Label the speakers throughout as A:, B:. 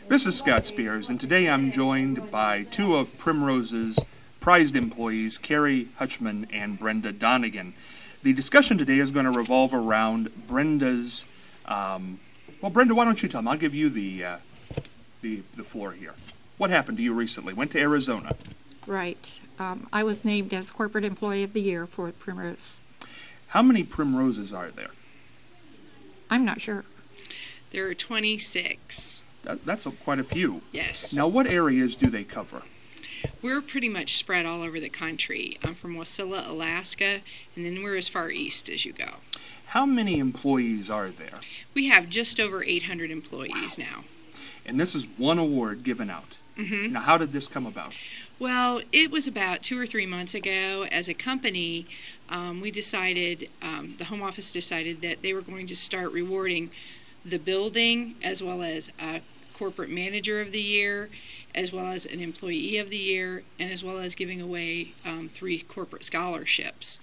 A: This is Scott Spears, and today I'm joined by two of Primrose's prized employees, Carrie Hutchman and Brenda Donegan. The discussion today is going to revolve around Brenda's, well, Brenda, why don't you tell them? I'll give you the floor here. What happened to you recently? Went to Arizona.
B: Right. I was named as Corporate Employee of the Year for Primrose.
A: How many Primroses are there?
B: I'm not sure.
C: There are 26.
A: That's quite a few.
C: Yes.
A: Now, what areas do they cover?
C: We're pretty much spread all over the country. I'm from Wasilla, Alaska, and then we're as far east as you go.
A: How many employees are there?
C: We have just over 800 employees now.
A: And this is one award given out.
C: Mm-hmm.
A: Now, how did this come about?
C: Well, it was about 2 or 3 months ago. As a company, we decided, the home office decided that they were going to start rewarding the building as well as a corporate manager of the year, as well as an employee of the year, and as well as giving away 3 corporate scholarships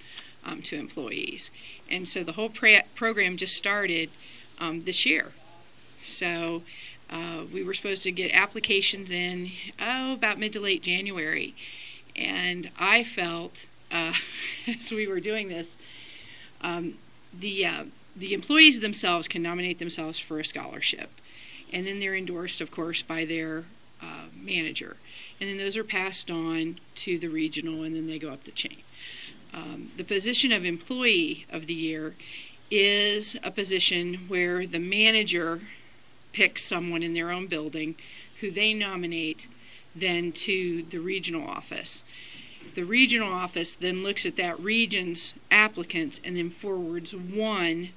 C: to employees. And so the whole program just started this year. So we were supposed to get applications in, about mid to late January. And I felt, as we were doing this, the employees themselves can nominate themselves for a scholarship. And then they're endorsed, of course, by their manager. And then those are passed on to the regional, and then they go up the chain. The position of Employee of the Year is a position where the manager picks someone in their own building who they nominate then to the regional office. The regional office then looks at that region's applicants and then forwards one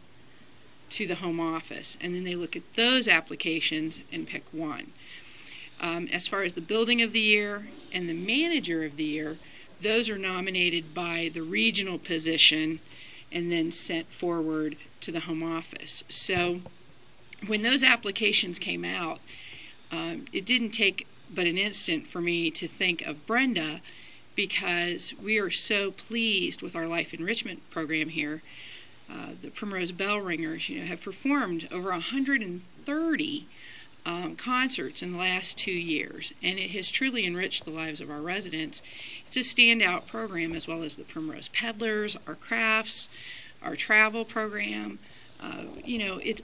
C: to the home office. And then they look at those applications and pick one. As far as the Building of the Year and the Manager of the Year, those are nominated by the regional position and then sent forward to the home office. So when those applications came out, it didn't take but an instant for me to think of Brenda, because we are so pleased with our life enrichment program here. The Primrose Bell Ringers, have performed over 130 concerts in the last 2 years, and it has truly enriched the lives of our residents. It's a standout program, as well as the Primrose Peddlers, our crafts, our travel program.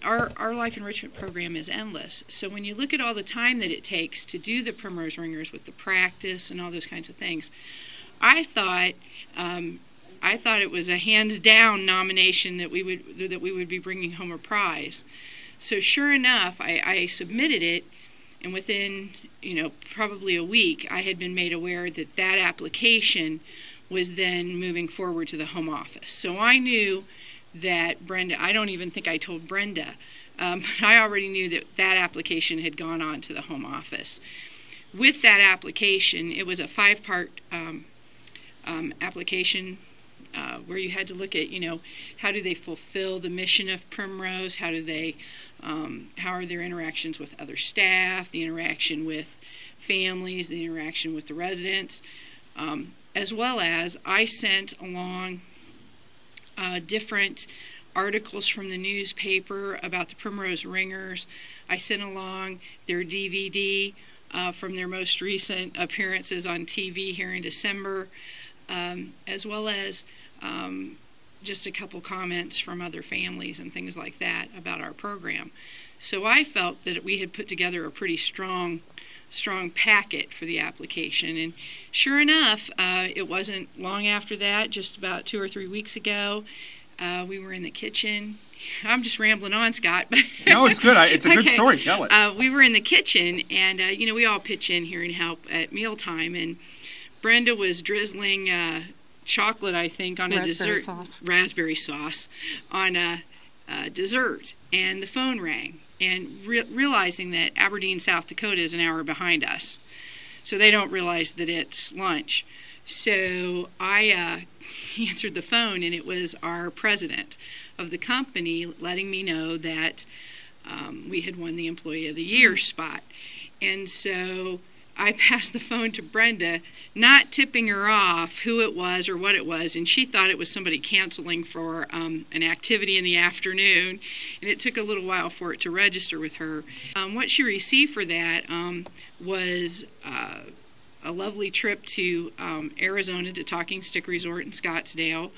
C: Our life enrichment program is endless. So when you look at all the time that it takes to do the Primrose Ringers with the practice and all those kinds of things, I thought it was a hands-down nomination that we would be bringing home a prize. So sure enough, I submitted it, and within probably a week, I had been made aware that that application was then moving forward to the home office. So I knew that Brenda, I don't even think I told Brenda, but I already knew that that application had gone on to the home office. With that application, it was a 5-part application where you had to look at, how do they fulfill the mission of Primrose, how are their interactions with other staff, the interaction with families, the interaction with the residents, as well as I sent along different articles from the newspaper about the Primrose Ringers. I sent along their DVD from their most recent appearances on TV here in December, as well as just a couple comments from other families and things like that about our program. So I felt that we had put together a pretty strong packet for the application, and sure enough, it wasn't long after that, just about 2 or 3 weeks ago, we were in the kitchen. I'm just rambling on, Scott. But
A: no, it's good. It's a good
C: okay.
A: Story. Tell it.
C: We were in the kitchen, and we all pitch in here and help at mealtime, and Brenda was drizzling chocolate, I think, on a dessert, raspberry sauce, on a dessert, and the phone rang. And realizing that Aberdeen, South Dakota is an hour behind us. So they don't realize that it's lunch. So I answered the phone, and it was our president of the company letting me know that we had won the Employee of the Year spot. And so I passed the phone to Brenda, not tipping her off who it was or what it was, and she thought it was somebody canceling for an activity in the afternoon, and it took a little while for it to register with her. What she received for that was a lovely trip to Arizona to Talking Stick Resort in Scottsdale,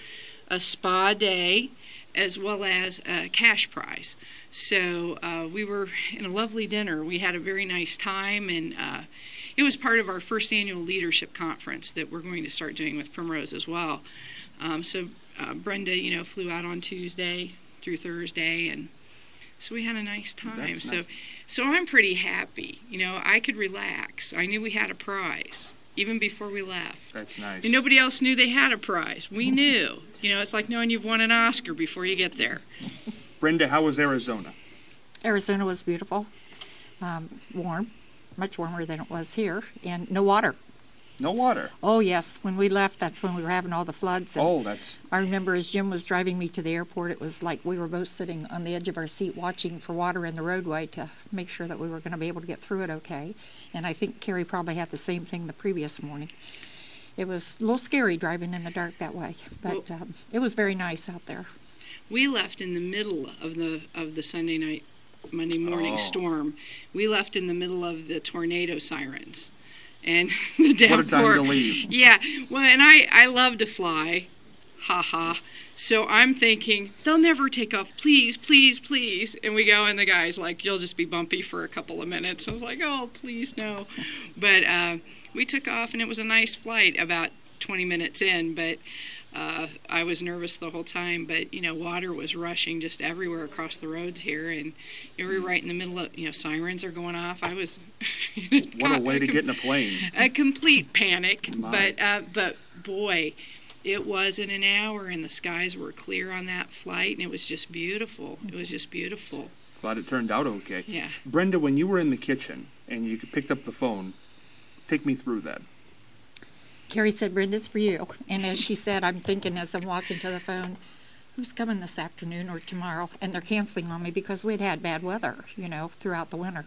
C: a spa day, as well as a cash prize. So we were in a lovely dinner. We had a very nice time, and it was part of our first annual leadership conference that we're going to start doing with Primrose as well. So Brenda, flew out on Tuesday through Thursday, and so we had a nice time.
A: That's nice.
C: So I'm pretty happy. I could relax. I knew we had a prize even before we left.
A: That's nice.
C: And nobody else knew they had a prize. We knew. It's like knowing you've won an Oscar before you get there.
A: Brenda, how was Arizona?
B: Arizona was beautiful, warm, much warmer than it was here, and no water.
A: No water?
B: Oh, yes. When we left, that's when we were having all the floods. And I remember as Jim was driving me to the airport, it was like we were both sitting on the edge of our seat watching for water in the roadway to make sure that we were going to be able to get through it okay. And I think Carrie probably had the same thing the previous morning. It was a little scary driving in the dark that way, but it was very nice out there.
C: We left in the middle of the Monday morning storm. We left in the middle of the tornado sirens. And the downpour.
A: What a time to leave.
C: Yeah. Well, and I love to fly. Ha ha. So I'm thinking, they'll never take off. Please, please, please. And we go, and the guy's like, you'll just be bumpy for a couple of minutes. I was like, oh, please, no. But we took off, and it was a nice flight about 20 minutes in. But I was nervous the whole time. But, water was rushing just everywhere across the roads here. And we were right in the middle of, sirens are going off. I was...
A: What a way to get in a plane.
C: A complete panic.
A: My.
C: But boy, it wasn't an hour, and the skies were clear on that flight, and it was just beautiful. It was just beautiful.
A: Glad it turned out okay.
C: Yeah.
A: Brenda, when you were in the kitchen and you picked up the phone, take me through that.
B: Carrie said, Brenda, it's for you. And as she said, I'm thinking as I'm walking to the phone, who's coming this afternoon or tomorrow? And they're canceling on me because we'd had bad weather, throughout the winter.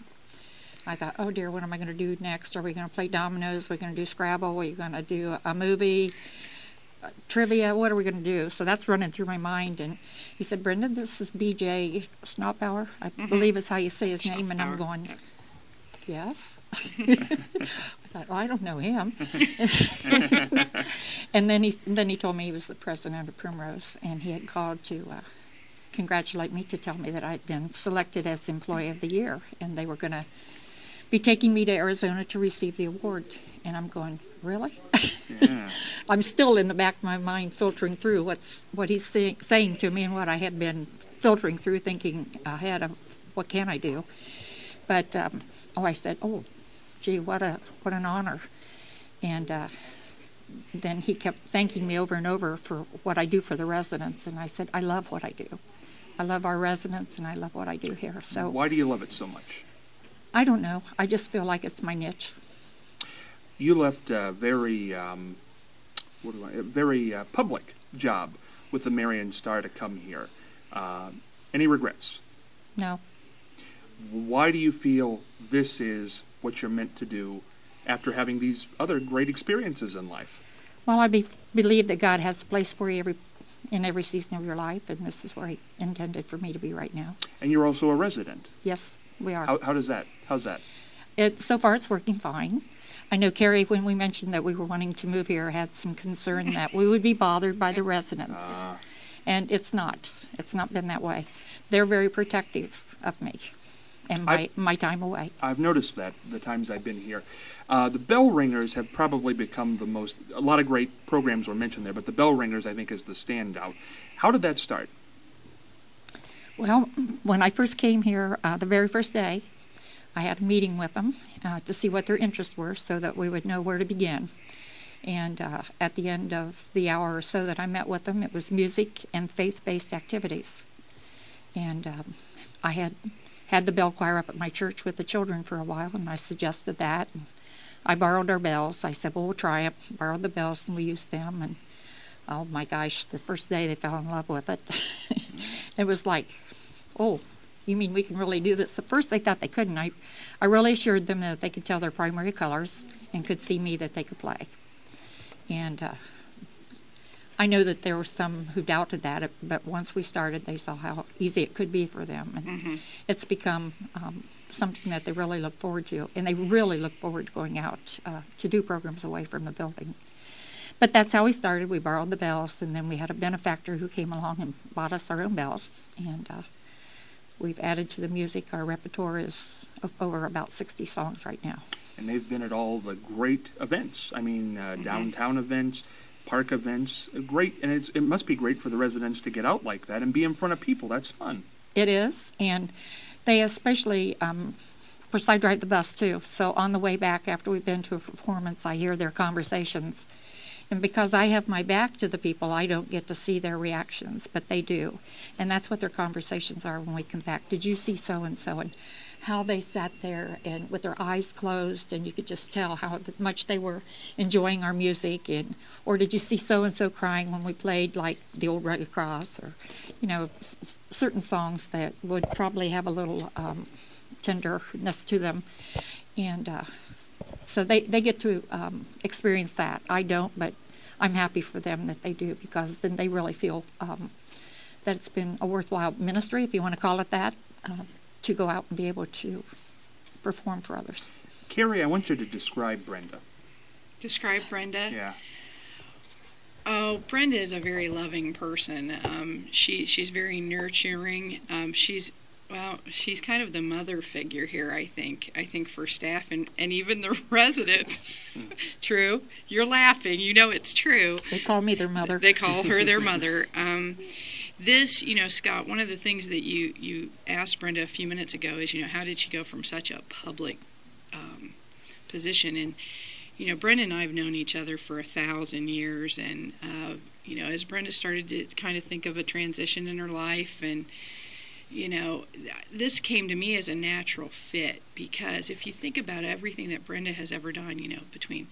B: I thought, oh dear, what am I going to do next? Are we going to play dominoes? Are we going to do Scrabble? Are we going to do a movie? Trivia? What are we going to do? So that's running through my mind. And he said, Brenda, this is B.J. Snotbauer, I believe is how you say his name. And I'm going, yes? I thought, well, I don't know him. And then he told me he was the president of Primrose, and he had called to congratulate me, to tell me that I'd been selected as Employee of the Year, and they were going to be taking me to Arizona to receive the award. And I'm going, really?
A: Yeah.
B: I'm still in the back of my mind filtering through what he's saying to me and what I had been filtering through, thinking ahead of what can I do. But I said, oh, gee, what an honor. And then he kept thanking me over and over for what I do for the residents. And I said, I love what I do. I love our residents, and I love what I do here. So
A: why do you love it so much?
B: I don't know. I just feel like it's my niche.
A: You left a very public job with the Marion Star to come here. Any regrets?
B: No.
A: Why do you feel this is what you're meant to do after having these other great experiences in life?
B: Well, I believe that God has a place for you in every season of your life, and this is where He intended for me to be right now.
A: And you're also a resident.
B: Yes, we are.
A: How's that?
B: So far, it's working fine. I know Carrie, when we mentioned that we were wanting to move here, had some concern that we would be bothered by the residents. And it's not. It's not been that way. They're very protective of me and my time away.
A: I've noticed that the times I've been here. The bell ringers have probably become a lot of great programs were mentioned there, but the bell ringers, I think, is the standout. How did that start?
B: Well, when I first came here, the very first day, I had a meeting with them to see what their interests were so that we would know where to begin. And at the end of the hour or so that I met with them, it was music and faith-based activities. And I had the bell choir up at my church with the children for a while, and I suggested that. And I borrowed our bells. I said, well, we'll try it. Borrowed the bells, and we used them. And oh, my gosh, the first day they fell in love with it. It was like, oh, you mean we can really do this? At first they thought they couldn't. I really assured them that they could tell their primary colors and could see me that they could play. And I know that there were some who doubted that, but once we started, they saw how easy it could be for them. And it's become something that they really look forward to. And they really look forward to going out to do programs away from the building. But that's how we started. We borrowed the bells, and then we had a benefactor who came along and bought us our own bells. And we've added to the music. Our repertoire is over about 60 songs right now.
A: And they've been at all the great events. I mean, downtown events, park events. Great, and it must be great for the residents to get out like that and be in front of people. That's fun.
B: It is, and they especially, of course, I drive the bus too. So on the way back after we've been to a performance, I hear their conversations. And because I have my back to the people, I don't get to see their reactions, but they do. And that's what their conversations are when we come back. Did you see so-and-so? And how they sat there and with their eyes closed, and you could just tell how much they were enjoying our music. And or did you see so-and-so crying when we played like the old Rugged Cross, or, you know, certain songs that would probably have a little tenderness to them. And so they get to experience that. I don't, but I'm happy for them that they do, because then they really feel that it's been a worthwhile ministry, if you want to call it that, to go out and be able to perform for others.
A: Carrie, I want you to describe Brenda.
C: Describe Brenda?
A: Yeah.
C: Oh, Brenda is a very loving person. She's very nurturing. She's kind of the mother figure here, I think. I think for staff and even the residents. True. You're laughing. You know it's true.
B: They call me their mother.
C: They call her their mother. This, you know, Scott, one of the things that you asked Brenda a few minutes ago is, you know, how did she go from such a public position? And, you know, Brenda and I have known each other for 1,000 years. And, you know, as Brenda started to kind of think of a transition in her life, and, you know, this came to me as a natural fit, because if you think about everything that Brenda has ever done, you know, between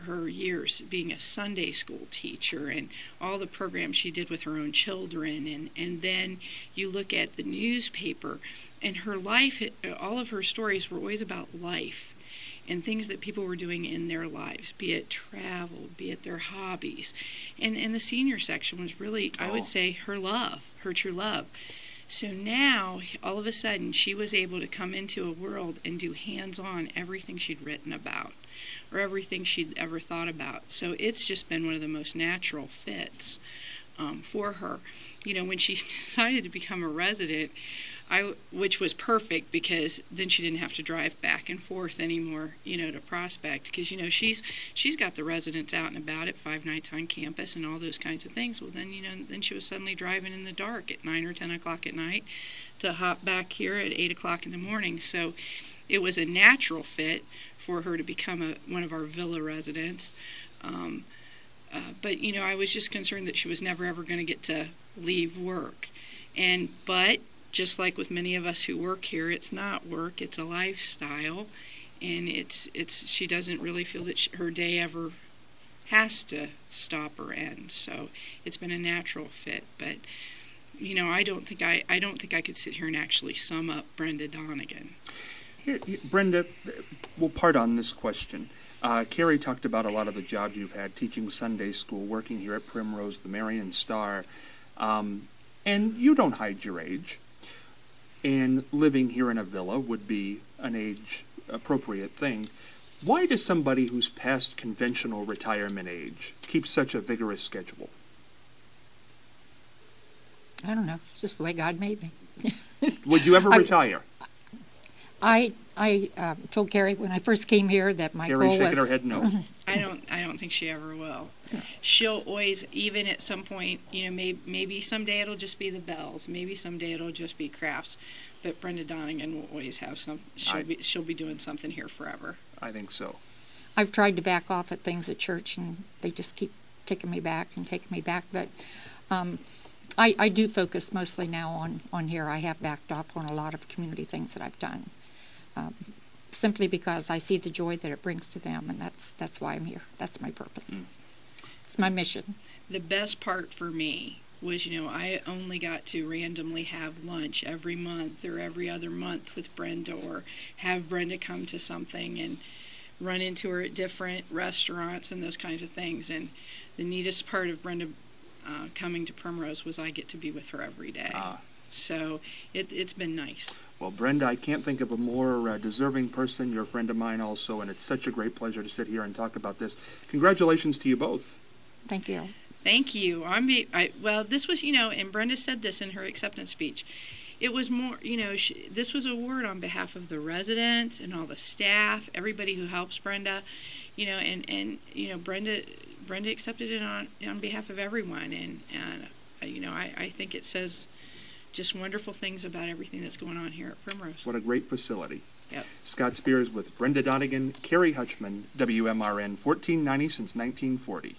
C: her years being a Sunday school teacher and all the programs she did with her own children, and then you look at the newspaper, and her life, all of her stories were always about life and things that people were doing in their lives, be it travel, be it their hobbies. And the senior section was really, I would say, her love, her true love. So now, all of a sudden, she was able to come into a world and do hands-on everything she'd written about, or everything she'd ever thought about. So it's just been one of the most natural fits for her. You know, when she decided to become a resident, which was perfect, because then she didn't have to drive back and forth anymore, you know, to Prospect, because, you know, she's got the residents out and about at 5 nights on campus and all those kinds of things. Well, then, you know, then she was suddenly driving in the dark at 9 or 10 o'clock at night to hop back here at 8 o'clock in the morning. So it was a natural fit for her to become one of our villa residents. But, you know, I was just concerned that she was never ever going to get to leave work. But just like with many of us who work here, it's not work, it's a lifestyle, and she doesn't really feel that her day ever has to stop or end. So it's been a natural fit. But, you know, I don't think I could sit here and actually sum up Brenda Donegan.
A: Here, Brenda, we'll part on this question. Carrie talked about a lot of the jobs you've had, teaching Sunday school, working here at Primrose, the Marion Star, and you don't hide your age. And living here in a villa would be an age-appropriate thing. Why does somebody who's past conventional retirement age keep such a vigorous schedule?
B: I don't know. It's just the way God made me.
A: Would you ever retire?
B: I told Carrie when I first came here that my
A: Carrie
B: goal was...
A: shaking her head no.
C: I don't think she ever will.
A: Yeah.
C: She'll always, even at some point, you know, maybe someday it'll just be the bells, maybe someday it'll just be crafts, but Brenda Donegan will always have she'll be doing something here forever.
A: I think so.
B: I've tried to back off at things at church, and they just keep taking me back, but I do focus mostly now on here. I have backed off on a lot of community things that I've done. Simply because I see the joy that it brings to them, and that's why I'm here. That's my purpose. It's my mission.
C: The best part for me was, I only got to randomly have lunch every month or every other month with Brenda, or have Brenda come to something and run into her at different restaurants and those kinds of things. And the neatest part of Brenda coming to Primrose was I get to be with her every day. So it's been nice.
A: Well, Brenda, I can't think of a more deserving person. You're a friend of mine also, and it's such a great pleasure to sit here and talk about this. Congratulations to you both.
B: Thank you.
C: Thank you. Well, this was, and Brenda said this in her acceptance speech. It was more, this was a word on behalf of the residents and all the staff, everybody who helps Brenda, Brenda accepted it on behalf of everyone, and I think it says just wonderful things about everything that's going on here at Primrose.
A: What a great facility.
C: Yep.
A: Scott Spears with Brenda Donegan, Carrie Hutchman, WMRN 1490 since 1940.